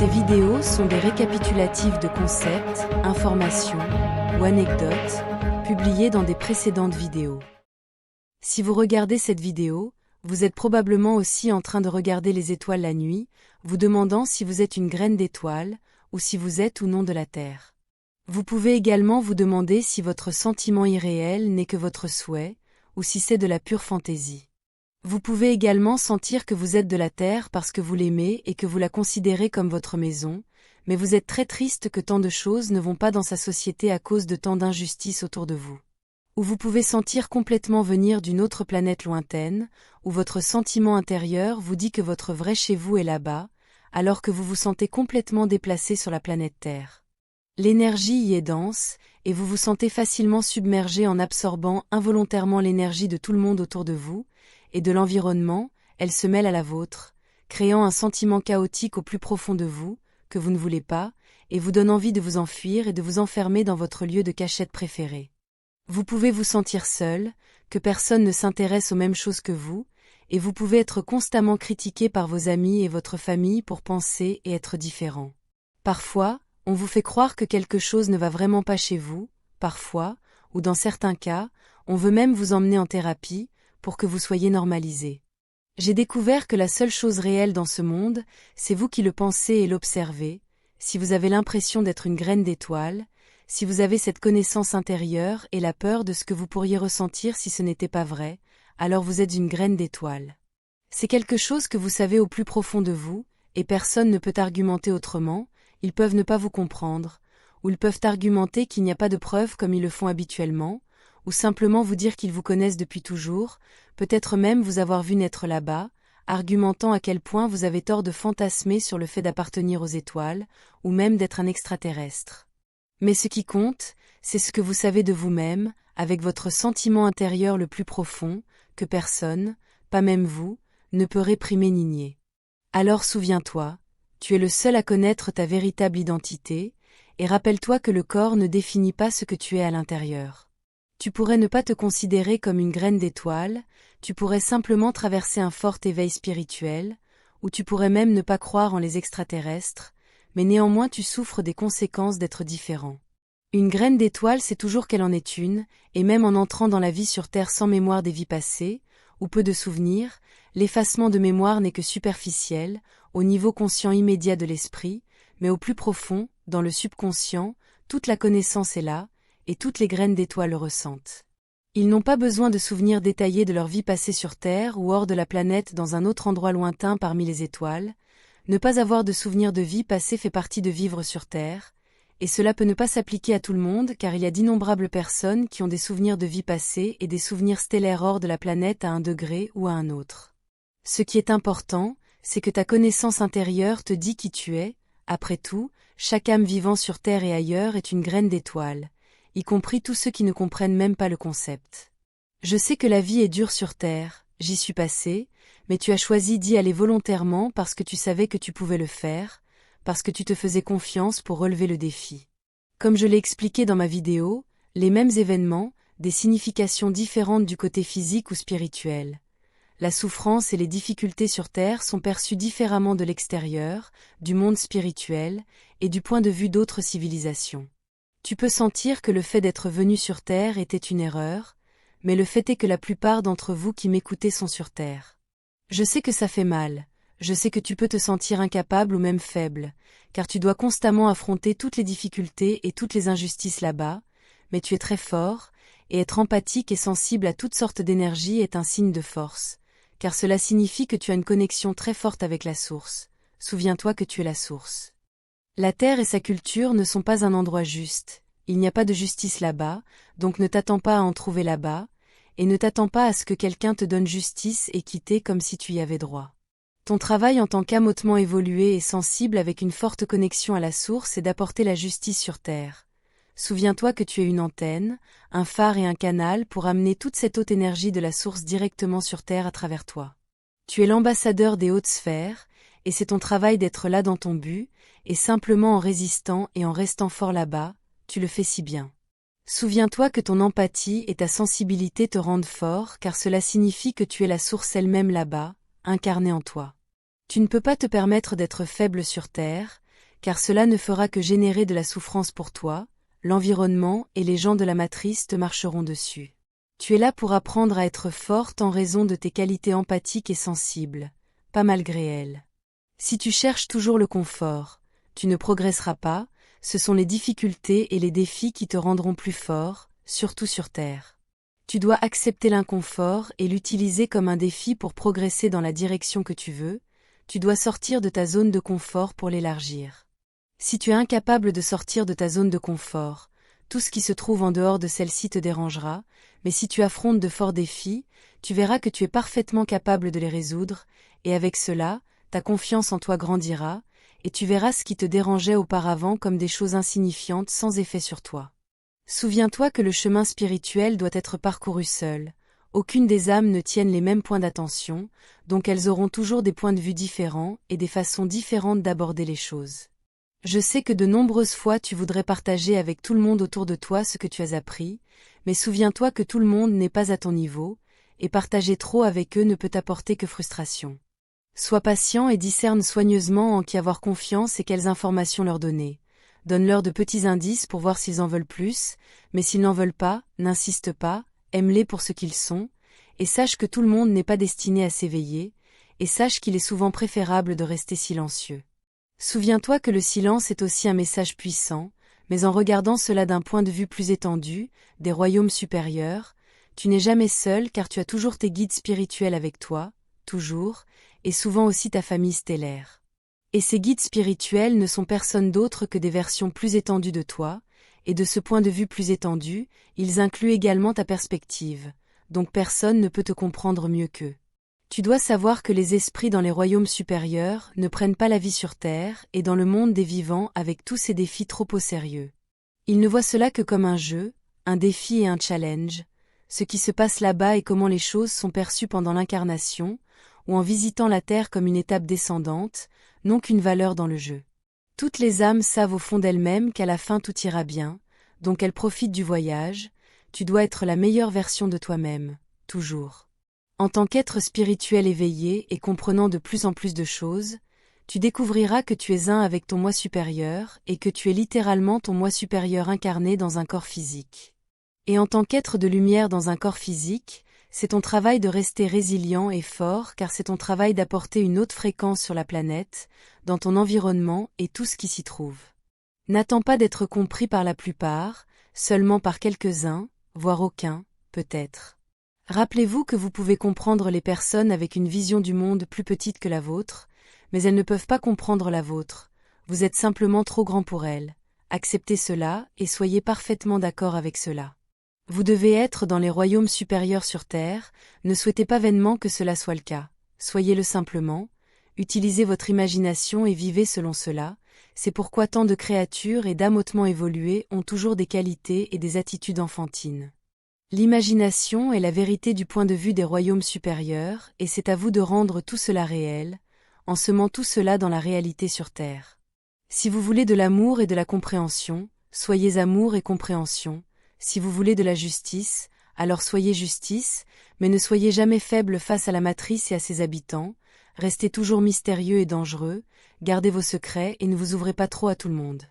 Ces vidéos sont des récapitulatifs de concepts, informations ou anecdotes publiés dans des précédentes vidéos. Si vous regardez cette vidéo, vous êtes probablement aussi en train de regarder les étoiles la nuit, vous demandant si vous êtes une graine d'étoile ou si vous êtes ou non de la Terre. Vous pouvez également vous demander si votre sentiment irréel n'est que votre souhait ou si c'est de la pure fantaisie. Vous pouvez également sentir que vous êtes de la Terre parce que vous l'aimez et que vous la considérez comme votre maison, mais vous êtes très triste que tant de choses ne vont pas dans sa société à cause de tant d'injustices autour de vous. Ou vous pouvez sentir complètement venir d'une autre planète lointaine, où votre sentiment intérieur vous dit que votre vrai chez vous est là-bas, alors que vous vous sentez complètement déplacé sur la planète Terre. L'énergie y est dense, et vous vous sentez facilement submergé en absorbant involontairement l'énergie de tout le monde autour de vous, et de l'environnement, elle se mêle à la vôtre, créant un sentiment chaotique au plus profond de vous, que vous ne voulez pas, et vous donne envie de vous enfuir et de vous enfermer dans votre lieu de cachette préféré. Vous pouvez vous sentir seul, que personne ne s'intéresse aux mêmes choses que vous, et vous pouvez être constamment critiqué par vos amis et votre famille pour penser et être différent. Parfois, on vous fait croire que quelque chose ne va vraiment pas chez vous, parfois, ou dans certains cas, on veut même vous emmener en thérapie, pour que vous soyez normalisé. J'ai découvert que la seule chose réelle dans ce monde, c'est vous qui le pensez et l'observez, si vous avez l'impression d'être une graine d'étoile, si vous avez cette connaissance intérieure et la peur de ce que vous pourriez ressentir si ce n'était pas vrai, alors vous êtes une graine d'étoile. C'est quelque chose que vous savez au plus profond de vous, et personne ne peut argumenter autrement, ils peuvent ne pas vous comprendre, ou ils peuvent argumenter qu'il n'y a pas de preuves comme ils le font habituellement, ou simplement vous dire qu'ils vous connaissent depuis toujours, peut-être même vous avoir vu naître là-bas, argumentant à quel point vous avez tort de fantasmer sur le fait d'appartenir aux étoiles, ou même d'être un extraterrestre. Mais ce qui compte, c'est ce que vous savez de vous-même, avec votre sentiment intérieur le plus profond, que personne, pas même vous, ne peut réprimer ni nier. Alors souviens-toi, tu es le seul à connaître ta véritable identité, et rappelle-toi que le corps ne définit pas ce que tu es à l'intérieur. Tu pourrais ne pas te considérer comme une graine d'étoile, tu pourrais simplement traverser un fort éveil spirituel, ou tu pourrais même ne pas croire en les extraterrestres, mais néanmoins tu souffres des conséquences d'être différent. Une graine d'étoile sait toujours qu'elle en est une, et même en entrant dans la vie sur Terre sans mémoire des vies passées, ou peu de souvenirs, l'effacement de mémoire n'est que superficiel, au niveau conscient immédiat de l'esprit, mais au plus profond, dans le subconscient, toute la connaissance est là, et toutes les graines d'étoiles le ressentent. Ils n'ont pas besoin de souvenirs détaillés de leur vie passée sur Terre ou hors de la planète dans un autre endroit lointain parmi les étoiles. Ne pas avoir de souvenirs de vie passée fait partie de vivre sur Terre, et cela peut ne pas s'appliquer à tout le monde car il y a d'innombrables personnes qui ont des souvenirs de vie passée et des souvenirs stellaires hors de la planète à un degré ou à un autre. Ce qui est important, c'est que ta connaissance intérieure te dit qui tu es. Après tout, chaque âme vivant sur Terre et ailleurs est une graine d'étoile, y compris tous ceux qui ne comprennent même pas le concept. Je sais que la vie est dure sur Terre, j'y suis passé, mais tu as choisi d'y aller volontairement parce que tu savais que tu pouvais le faire, parce que tu te faisais confiance pour relever le défi. Comme je l'ai expliqué dans ma vidéo, les mêmes événements, des significations différentes du côté physique ou spirituel. La souffrance et les difficultés sur Terre sont perçues différemment de l'extérieur, du monde spirituel, et du point de vue d'autres civilisations. Tu peux sentir que le fait d'être venu sur Terre était une erreur, mais le fait est que la plupart d'entre vous qui m'écoutez sont sur Terre. Je sais que ça fait mal, je sais que tu peux te sentir incapable ou même faible, car tu dois constamment affronter toutes les difficultés et toutes les injustices là-bas, mais tu es très fort, et être empathique et sensible à toutes sortes d'énergie est un signe de force, car cela signifie que tu as une connexion très forte avec la source. Souviens-toi que tu es la source. La Terre et sa culture ne sont pas un endroit juste, il n'y a pas de justice là-bas, donc ne t'attends pas à en trouver là-bas, et ne t'attends pas à ce que quelqu'un te donne justice équité comme si tu y avais droit. Ton travail en tant qu'âme hautement évoluée et sensible avec une forte connexion à la source est d'apporter la justice sur Terre. Souviens-toi que tu es une antenne, un phare et un canal pour amener toute cette haute énergie de la source directement sur Terre à travers toi. Tu es l'ambassadeur des hautes sphères, et c'est ton travail d'être là dans ton but, et simplement en résistant et en restant fort là-bas, tu le fais si bien. Souviens-toi que ton empathie et ta sensibilité te rendent fort car cela signifie que tu es la source elle-même là-bas, incarnée en toi. Tu ne peux pas te permettre d'être faible sur Terre, car cela ne fera que générer de la souffrance pour toi, l'environnement et les gens de la matrice te marcheront dessus. Tu es là pour apprendre à être forte en raison de tes qualités empathiques et sensibles, pas malgré elles. Si tu cherches toujours le confort, tu ne progresseras pas, ce sont les difficultés et les défis qui te rendront plus fort, surtout sur Terre. Tu dois accepter l'inconfort et l'utiliser comme un défi pour progresser dans la direction que tu veux, tu dois sortir de ta zone de confort pour l'élargir. Si tu es incapable de sortir de ta zone de confort, tout ce qui se trouve en dehors de celle-ci te dérangera, mais si tu affrontes de forts défis, tu verras que tu es parfaitement capable de les résoudre, et avec cela, ta confiance en toi grandira, et tu verras ce qui te dérangeait auparavant comme des choses insignifiantes sans effet sur toi. Souviens-toi que le chemin spirituel doit être parcouru seul. Aucune des âmes ne tiennent les mêmes points d'attention, donc elles auront toujours des points de vue différents et des façons différentes d'aborder les choses. Je sais que de nombreuses fois tu voudrais partager avec tout le monde autour de toi ce que tu as appris, mais souviens-toi que tout le monde n'est pas à ton niveau, et partager trop avec eux ne peut apporter que frustration. Sois patient et discerne soigneusement en qui avoir confiance et quelles informations leur donner. Donne-leur de petits indices pour voir s'ils en veulent plus, mais s'ils n'en veulent pas, n'insiste pas, aime-les pour ce qu'ils sont, et sache que tout le monde n'est pas destiné à s'éveiller, et sache qu'il est souvent préférable de rester silencieux. Souviens-toi que le silence est aussi un message puissant, mais en regardant cela d'un point de vue plus étendu, des royaumes supérieurs, tu n'es jamais seul car tu as toujours tes guides spirituels avec toi, toujours, et souvent aussi ta famille stellaire. Et ces guides spirituels ne sont personne d'autre que des versions plus étendues de toi, et de ce point de vue plus étendu, ils incluent également ta perspective, donc personne ne peut te comprendre mieux qu'eux. Tu dois savoir que les esprits dans les royaumes supérieurs ne prennent pas la vie sur Terre et dans le monde des vivants avec tous ces défis trop au sérieux. Ils ne voient cela que comme un jeu, un défi et un challenge, ce qui se passe là-bas et comment les choses sont perçues pendant l'incarnation, ou en visitant la Terre comme une étape descendante, n'ont qu'une valeur dans le jeu. Toutes les âmes savent au fond d'elles-mêmes qu'à la fin tout ira bien, donc elles profitent du voyage, tu dois être la meilleure version de toi-même, toujours. En tant qu'être spirituel éveillé et comprenant de plus en plus de choses, tu découvriras que tu es un avec ton moi supérieur et que tu es littéralement ton moi supérieur incarné dans un corps physique. Et en tant qu'être de lumière dans un corps physique, c'est ton travail de rester résilient et fort car c'est ton travail d'apporter une haute fréquence sur la planète, dans ton environnement et tout ce qui s'y trouve. N'attends pas d'être compris par la plupart, seulement par quelques-uns, voire aucun, peut-être. Rappelez-vous que vous pouvez comprendre les personnes avec une vision du monde plus petite que la vôtre, mais elles ne peuvent pas comprendre la vôtre. Vous êtes simplement trop grand pour elles. Acceptez cela et soyez parfaitement d'accord avec cela. Vous devez être dans les royaumes supérieurs sur Terre, ne souhaitez pas vainement que cela soit le cas. Soyez-le simplement, utilisez votre imagination et vivez selon cela, c'est pourquoi tant de créatures et d'âmes hautement évoluées ont toujours des qualités et des attitudes enfantines. L'imagination est la vérité du point de vue des royaumes supérieurs, et c'est à vous de rendre tout cela réel, en semant tout cela dans la réalité sur Terre. Si vous voulez de l'amour et de la compréhension, soyez amour et compréhension. Si vous voulez de la justice, alors soyez justice, mais ne soyez jamais faible face à la matrice et à ses habitants, restez toujours mystérieux et dangereux, gardez vos secrets et ne vous ouvrez pas trop à tout le monde.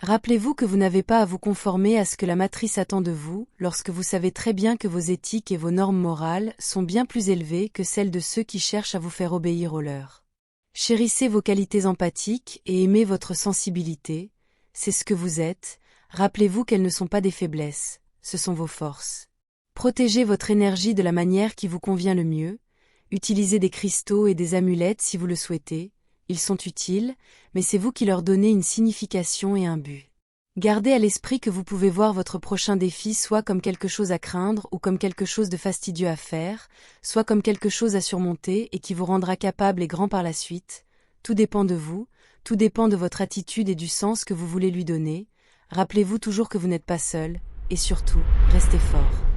Rappelez-vous que vous n'avez pas à vous conformer à ce que la matrice attend de vous, lorsque vous savez très bien que vos éthiques et vos normes morales sont bien plus élevées que celles de ceux qui cherchent à vous faire obéir aux leurs. Chérissez vos qualités empathiques et aimez votre sensibilité, c'est ce que vous êtes, rappelez-vous qu'elles ne sont pas des faiblesses, ce sont vos forces. Protégez votre énergie de la manière qui vous convient le mieux, utilisez des cristaux et des amulettes si vous le souhaitez, ils sont utiles, mais c'est vous qui leur donnez une signification et un but. Gardez à l'esprit que vous pouvez voir votre prochain défi soit comme quelque chose à craindre ou comme quelque chose de fastidieux à faire, soit comme quelque chose à surmonter et qui vous rendra capable et grand par la suite. Tout dépend de vous, tout dépend de votre attitude et du sens que vous voulez lui donner. Rappelez-vous toujours que vous n'êtes pas seul, et surtout, restez fort.